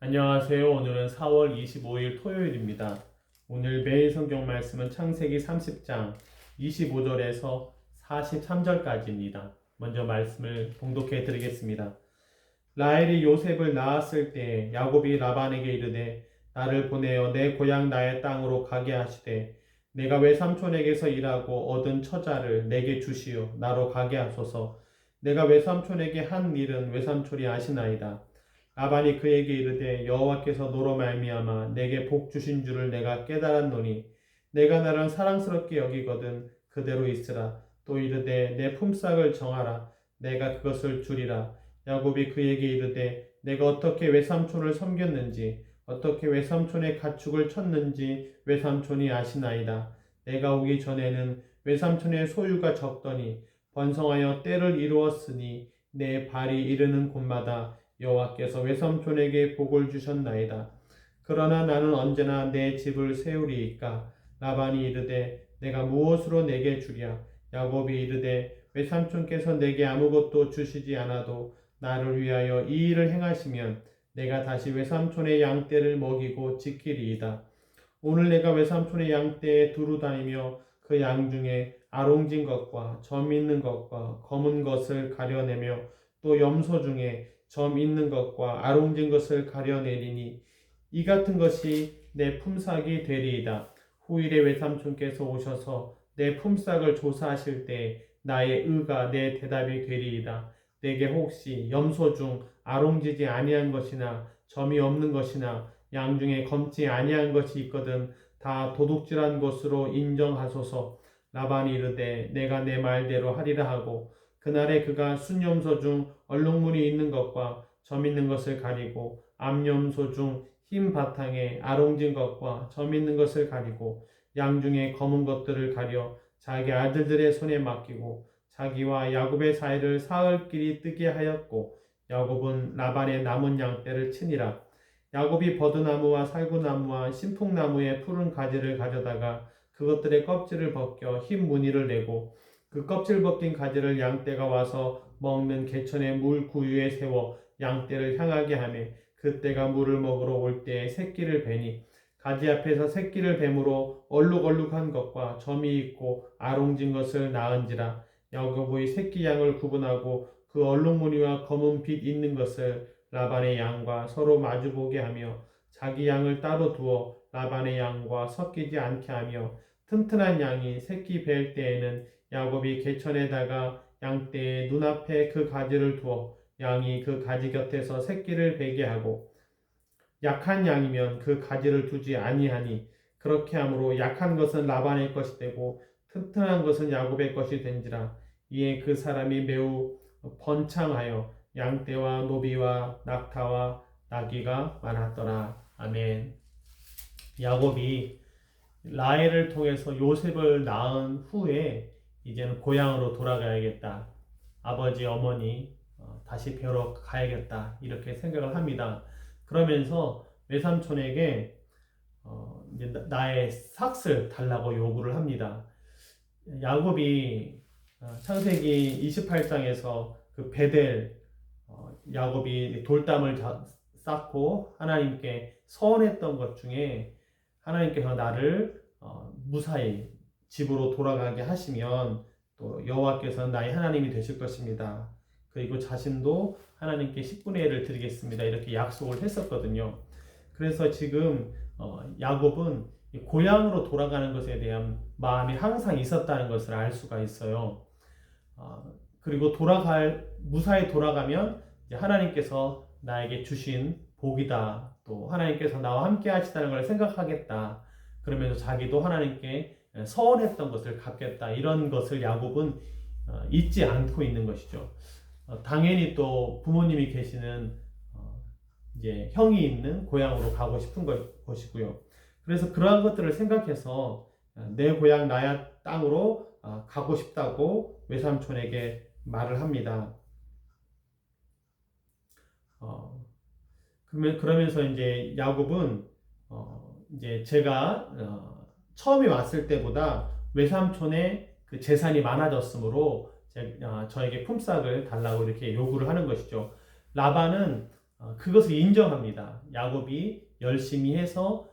안녕하세요. 오늘은 4월 25일 토요일입니다. 오늘 매일 성경 말씀은 창세기 30장 25절에서 43절까지입니다. 먼저 말씀을 봉독해 드리겠습니다. 라헬이 요셉을 낳았을 때 야곱이 라반에게 이르되 나를 보내어 내 고향 나의 땅으로 가게 하시되 내가 외삼촌에게서 일하고 얻은 처자를 내게 주시어 나로 가게 하소서. 내가 외삼촌에게 한 일은 외삼촌이 아시나이다. 라반이 그에게 이르되 여호와께서 너로 말미암아 내게 복 주신 줄을 내가 깨달았노니 내가 나를 사랑스럽게 여기거든 그대로 있으라. 또 이르되 내 품삯을 정하라. 내가 그것을 주리라. 야곱이 그에게 이르되 내가 어떻게 외삼촌을 섬겼는지 어떻게 외삼촌의 가축을 쳤는지 외삼촌이 아시나이다. 내가 오기 전에는 외삼촌의 소유가 적더니 번성하여 때를 이루었으니 내 발이 이르는 곳마다 여호와께서 외삼촌에게 복을 주셨나이다. 그러나 나는 언제나 내 집을 세우리이까. 라반이 이르되 내가 무엇으로 내게 주랴. 야곱이 이르되 외삼촌께서 내게 아무것도 주시지 않아도 나를 위하여 이 일을 행하시면 내가 다시 외삼촌의 양떼를 먹이고 지키리이다. 오늘 내가 외삼촌의 양떼에 두루 다니며 그 양 중에 아롱진 것과 점 있는 것과 검은 것을 가려내며 또 염소 중에 점 있는 것과 아롱진 것을 가려내리니 이 같은 것이 내 품삯이 되리이다. 후일에 외삼촌께서 오셔서 내 품삯을 조사하실 때 나의 의가 내 대답이 되리이다. 내게 혹시 염소 중 아롱지지 아니한 것이나 점이 없는 것이나 양 중에 검지 아니한 것이 있거든 다 도둑질한 것으로 인정하소서. 라반이 이르되 내가 내 말대로 하리라 하고 그날에 그가 순염소 중 얼룩무늬 있는 것과 점 있는 것을 가리고 암염소 중 흰 바탕에 아롱진 것과 점 있는 것을 가리고 양 중에 검은 것들을 가려 자기 아들들의 손에 맡기고 자기와 야곱의 사이를 사흘길이 뜨게 하였고 야곱은 라반의 남은 양떼를 치니라. 야곱이 버드나무와 살구나무와 신풍나무의 푸른 가지를 가져다가 그것들의 껍질을 벗겨 흰 무늬를 내고 그 껍질 벗긴 가지를 양떼가 와서 먹는 개천의 물 구유에 세워 양떼를 향하게 하며 그때가 물을 먹으러 올 때에 새끼를 베니 가지 앞에서 새끼를 뱀으로 얼룩얼룩한 것과 점이 있고 아롱진 것을 낳은지라. 야곱의 새끼 양을 구분하고 그 얼룩무늬와 검은 빛 있는 것을 라반의 양과 서로 마주보게 하며 자기 양을 따로 두어 라반의 양과 섞이지 않게 하며 튼튼한 양이 새끼 뵐 때에는 야곱이 개천에다가 양떼의 눈앞에 그 가지를 두어 양이 그 가지 곁에서 새끼를 베게 하고 약한 양이면 그 가지를 두지 아니하니 그렇게 함으로 약한 것은 라반의 것이 되고 튼튼한 것은 야곱의 것이 된지라. 이에 그 사람이 매우 번창하여 양떼와 노비와 낙타와 나귀가 많았더라. 아멘. 야곱이 라헬을 통해서 요셉을 낳은 후에 이제는 고향으로 돌아가야겠다. 아버지, 어머니 다시 뵈러 가야겠다. 이렇게 생각을 합니다. 그러면서 외삼촌에게 이제 나의 삭을 달라고 요구를 합니다. 야곱이 창세기 28장에서 그 베델 야곱이 돌담을 쌓고 하나님께 서원했던 것 중에 하나님께서 나를 무사히 집으로 돌아가게 하시면 또 여호와께서는 나의 하나님이 되실 것입니다. 그리고 자신도 하나님께 10분의 1을 드리겠습니다. 이렇게 약속을 했었거든요. 그래서 지금 야곱은 고향으로 돌아가는 것에 대한 마음이 항상 있었다는 것을 알 수가 있어요. 그리고 무사히 돌아가면 하나님께서 나에게 주신 복이다. 또 하나님께서 나와 함께 하시다는 걸 생각하겠다. 그러면서 자기도 하나님께 서원했던 것을 갚겠다. 이런 것을 야곱은 잊지 않고 있는 것이죠. 당연히 또 부모님이 계시는 이제 형이 있는 고향으로 가고 싶은 것이고요. 그래서 그러한 것들을 생각해서 내 고향 나의 땅으로 가고 싶다고 외삼촌에게 말을 합니다. 그러면서 이제 야곱은 이제 제가 처음에 왔을 때보다 외삼촌의 그 재산이 많아졌으므로 저에게 품삯을 달라고 이렇게 요구를 하는 것이죠. 라반은 그것을 인정합니다. 야곱이 열심히 해서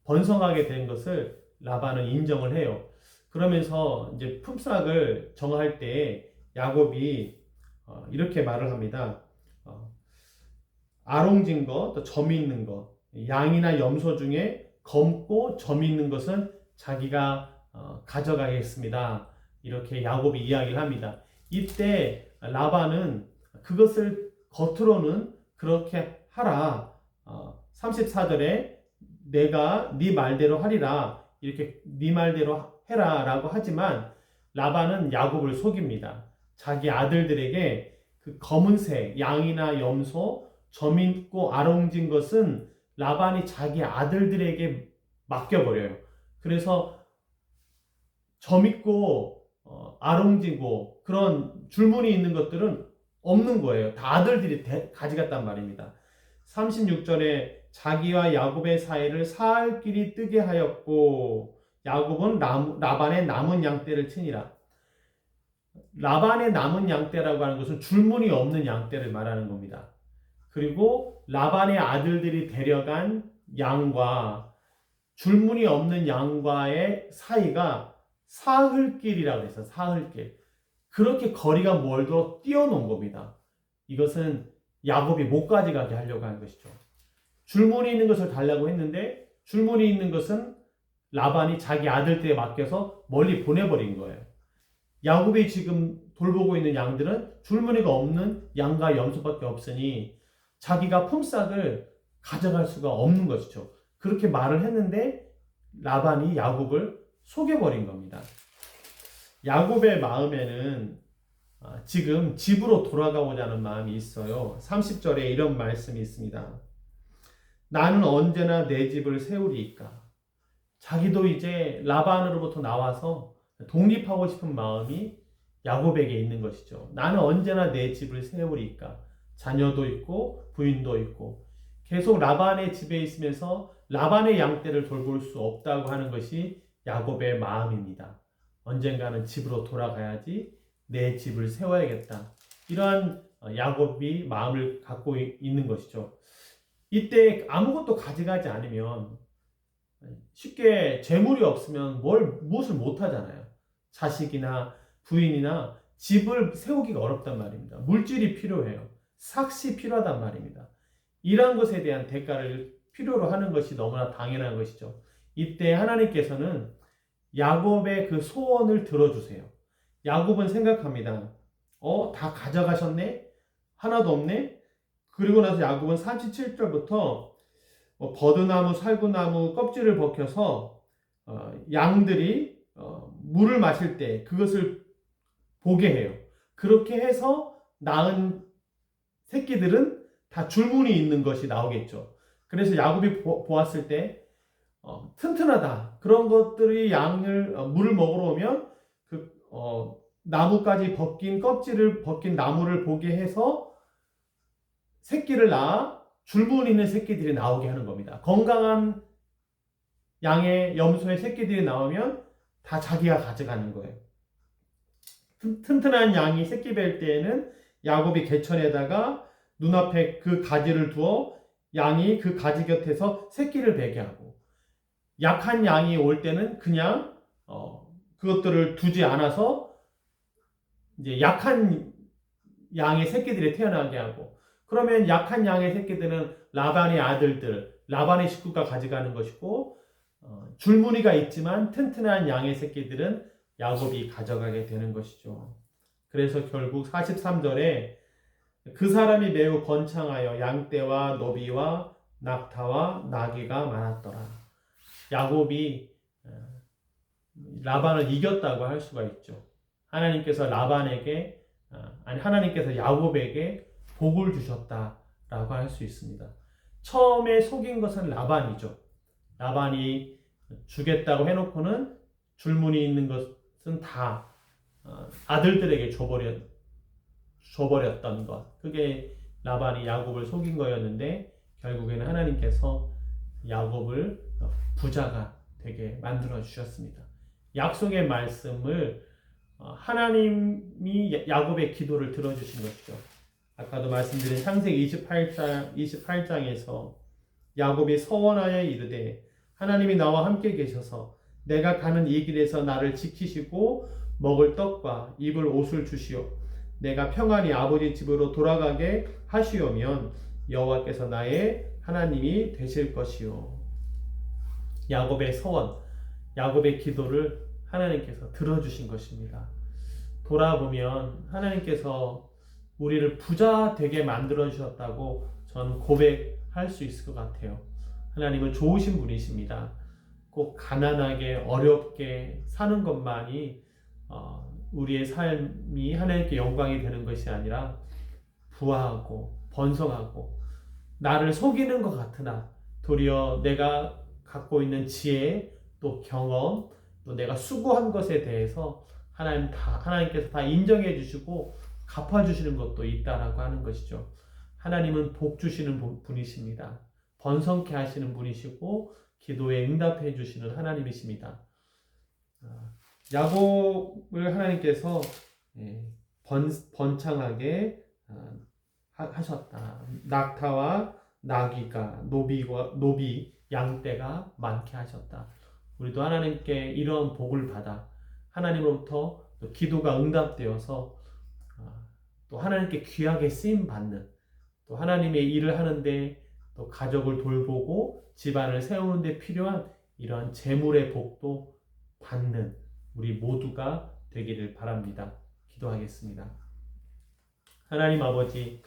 번성하게 된 것을 라반은 인정을 해요. 그러면서 이제 품삯을 정할 때 야곱이 이렇게 말을 합니다. 아롱진 것, 또 점 있는 것, 양이나 염소 중에 검고 점 있는 것은 자기가 가져가겠습니다. 이렇게 야곱이 이야기를 합니다. 이때 라반은 그것을 겉으로는 그렇게 하라. 34절에 내가 네 말대로 하리라. 이렇게 네 말대로 해라 라고 하지만 라반은 야곱을 속입니다. 자기 아들들에게 그 검은색 양이나 염소 점 있고 아롱진 것은 라반이 자기 아들들에게 맡겨버려요. 그래서 점 있고 아롱지고 그런 줄무늬 있는 것들은 없는 거예요. 다 아들들이 가져갔단 말입니다. 36절에 자기와 야곱의 사이를 사흘길이 뜨게 하였고 야곱은 라반의 남은 양떼를 치니라. 라반의 남은 양떼라고 하는 것은 줄무늬 없는 양떼를 말하는 겁니다. 그리고 라반의 아들들이 데려간 양과 줄무늬 없는 양과의 사이가 사흘길이라고 해서 사흘길. 그렇게 거리가 멀도록 띄워놓은 겁니다. 이것은 야곱이 못 가져가게 하려고 하는 것이죠. 줄무늬 있는 것을 달라고 했는데 줄무늬 있는 것은 라반이 자기 아들들에 맡겨서 멀리 보내버린 거예요. 야곱이 지금 돌보고 있는 양들은 줄무늬가 없는 양과 염소밖에 없으니 자기가 품삯을 가져갈 수가 없는 것이죠. 그렇게 말을 했는데 라반이 야곱을 속여버린 겁니다. 야곱의 마음에는 지금 집으로 돌아가고자 하는 마음이 있어요. 30절에 이런 말씀이 있습니다. 나는 언제나 내 집을 세우리이까. 자기도 이제 라반으로부터 나와서 독립하고 싶은 마음이 야곱에게 있는 것이죠. 나는 언제나 내 집을 세우리이까. 자녀도 있고 부인도 있고 계속 라반의 집에 있으면서 라반의 양떼를 돌볼 수 없다고 하는 것이 야곱의 마음입니다. 언젠가는 집으로 돌아가야지 내 집을 세워야겠다. 이러한 야곱이 마음을 갖고 있는 것이죠. 이때 아무것도 가져가지 않으면 쉽게 재물이 없으면 무엇을 못 하잖아요. 자식이나 부인이나 집을 세우기가 어렵단 말입니다. 물질이 필요해요. 삭시 필요하단 말입니다. 이러한 것에 대한 대가를 필요로 하는 것이 너무나 당연한 것이죠. 이때 하나님께서는 야곱의 그 소원을 들어주세요. 야곱은 생각합니다. 다 가져가셨네? 하나도 없네? 그리고 나서 야곱은 37절부터 버드나무, 살구나무 껍질을 벗겨서 양들이 물을 마실 때 그것을 보게 해요. 그렇게 해서 낳은 새끼들은 다 줄무늬 있는 것이 나오겠죠. 그래서 야곱이 보았을 때 튼튼하다. 그런 것들이 물을 먹으러 오면 나무까지 벗긴 껍질을 벗긴 나무를 보게 해서 새끼를 낳아 줄무늬 있는 새끼들이 나오게 하는 겁니다. 건강한 양의 염소의 새끼들이 나오면 다 자기가 가져가는 거예요. 튼튼한 양이 새끼 뵐 때에는 야곱이 개천에다가 눈앞에 그 가지를 두어 양이 그 가지 곁에서 새끼를 베게 하고 약한 양이 올 때는 그냥 그것들을 두지 않아서 이제 약한 양의 새끼들이 태어나게 하고 그러면 약한 양의 새끼들은 라반의 아들들, 라반의 식구가 가져가는 것이고 줄무늬가 있지만 튼튼한 양의 새끼들은 야곱이 가져가게 되는 것이죠. 그래서 결국 43절에 그 사람이 매우 번창하여 양떼와 노비와 낙타와 나귀가 많았더라. 야곱이 라반을 이겼다고 할 수가 있죠. 하나님께서 하나님께서 야곱에게 복을 주셨다라고 할 수 있습니다. 처음에 속인 것은 라반이죠. 라반이 주겠다고 해놓고는 줄무늬 있는 것은 다 아들들에게 줘버렸던 것. 그게 라반이 야곱을 속인 거였는데 결국에는 하나님께서 야곱을 부자가 되게 만들어 주셨습니다. 약속의 말씀을 하나님이 야곱의 기도를 들어주신 것이죠. 아까도 말씀드린 창세기 28장에서 야곱이 서원하여 이르되 하나님이 나와 함께 계셔서 내가 가는 이 길에서 나를 지키시고 먹을 떡과 입을 옷을 주시오. 내가 평안히 아버지 집으로 돌아가게 하시오면 여호와께서 나의 하나님이 되실 것이요. 야곱의 서원, 야곱의 기도를 하나님께서 들어주신 것입니다. 돌아보면 하나님께서 우리를 부자 되게 만들어 주셨다고 저는 고백할 수 있을 것 같아요. 하나님은 좋으신 분이십니다. 꼭 가난하게 어렵게 사는 것만이 우리의 삶이 하나님께 영광이 되는 것이 아니라 부하고 번성하고 나를 속이는 것 같으나 도리어 내가 갖고 있는 지혜 또 경험 또 내가 수고한 것에 대해서 하나님께서 다 인정해 주시고 갚아주시는 것도 있다라고 하는 것이죠. 하나님은 복 주시는 분이십니다. 번성케 하시는 분이시고 기도에 응답해 주시는 하나님이십니다. 야곱을 하나님께서 번창하게 하셨다. 낙타와 나귀가 노비 양떼가 많게 하셨다. 우리도 하나님께 이런 복을 받아 하나님으로부터 또 기도가 응답되어서 또 하나님께 귀하게 쓰임 받는 또 하나님의 일을 하는데 또 가족을 돌보고 집안을 세우는 데 필요한 이런 재물의 복도 받는 우리 모두가 되기를 바랍니다. 기도하겠습니다. 하나님 아버지,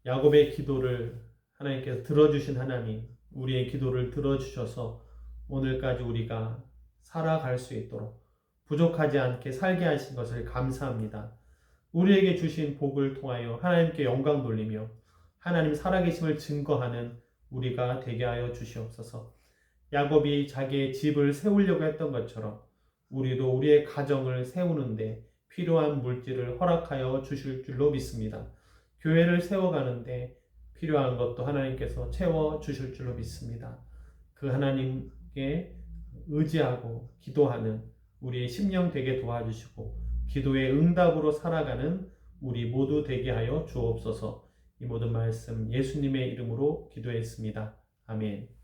야곱의 기도를 하나님께서 들어주신 하나님, 우리의 기도를 들어주셔서 오늘까지 우리가 살아갈 수 있도록 부족하지 않게 살게 하신 것을 감사합니다. 우리에게 주신 복을 통하여 하나님께 영광 돌리며 하나님 살아계심을 증거하는 우리가 되게 하여 주시옵소서. 야곱이 자기의 집을 세우려고 했던 것처럼 우리도 우리의 가정을 세우는데 필요한 물질을 허락하여 주실 줄로 믿습니다. 교회를 세워가는데 필요한 것도 하나님께서 채워 주실 줄로 믿습니다. 그 하나님께 의지하고 기도하는 우리의 심령 되게 도와주시고 기도의 응답으로 살아가는 우리 모두 되게 하여 주옵소서. 이 모든 말씀 예수님의 이름으로 기도했습니다. 아멘.